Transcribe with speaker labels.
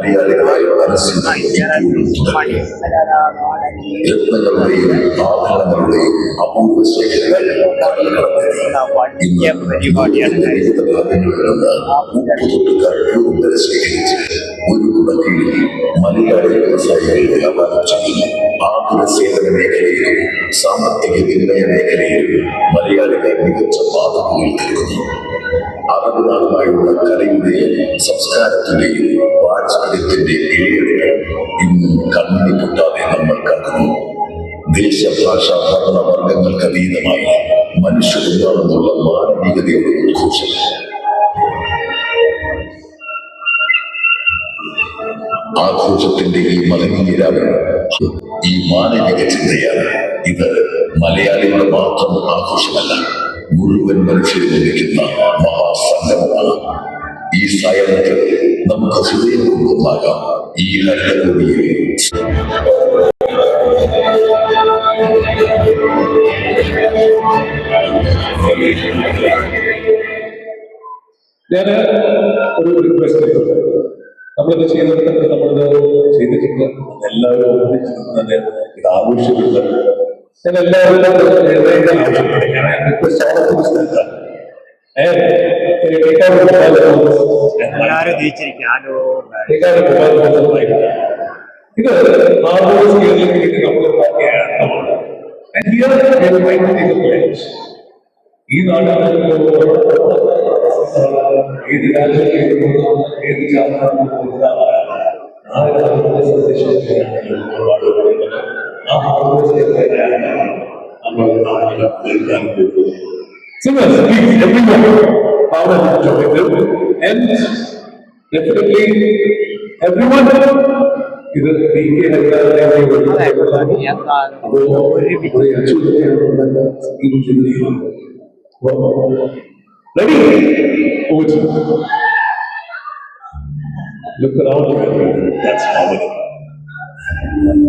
Speaker 1: മലയാളികളായ മനസ്സിൽ ഇപ്പോഴും തുടരുന്നു. രത്നങ്ങളുടെയും ആഭരണങ്ങളുടെയും അപൂർവ ശേഖരങ്ങൾ വിവിധ ഭാഗങ്ങളിൽ നിന്ന് 30 കർപ്പൂരം വരെ ശേഖരിച്ച് ഒരു കുടക്കീഴിൽ മലയാളി വ്യവസായികൾ വ്യാപാരം ചെയ്യുന്നു. ആതുര സേവന മേഖലയിലും സാമ്പത്തിക വിനിമയ മേഖലയിലും മലയാളികൾ മികച്ച മാതൃകകൾ നൽകുന്നു. അറബ് നാടുമായുള്ള കലയുടെയും സംസ്കാരത്തിന്റെയും പാരസ്പര്യത്തിന്റെ ഇഴയടികൾ ഇന്നും കണ്ണി പൊട്ടാതെ നമ്മൾ കാണുന്നു. ദേശഭാഷ ഭരണവർഗങ്ങൾക്ക് അതീതമായി മനുഷ്യരെന്നുള്ള മാനവികതയുടെ ഉദ്ഘോഷം. ആഘോഷത്തിന്റെ ഈ മഹനീയ രാവിൽ ഈ മാനവിക ചിന്തയാണ്. ഇത് മലയാളികളുടെ മാത്രം ആഘോഷമല്ല, മുഴുവൻ മനുഷ്യരെ ഒന്നിക്കുന്ന മഹാസംഗമമാണ്. ഈ സായാഹ്നത്തിൽ നമുക്ക് ഹൃദയം കൊണ്ടൊന്നാകാം. ഈ ഹരിതഭൂമിയിൽ
Speaker 2: ഞാൻ ഒരു റിക്വസ്റ്റ് നമ്മളിത് ചെയ്തിട്ടുണ്ട്, ചെയ്തിട്ടുണ്ട്. എല്ലാവരും ഒന്നിച്ച് തന്നെ ഇത് ആഘോഷിക്കുന്നത് ഞാൻ എല്ലാവരും ആവശ്യപ്പെടും. ഞാൻ റിക്വസ്റ്റ് ഇത് ആഘോഷിക്കുന്നതിലേക്ക് നമ്മൾ ഉണ്ടാക്കിയ ഈ നാട്ടിൽ ഏത് രാജ്യത്തേക്ക് ഏത് Ready? Look around you. That's how it is.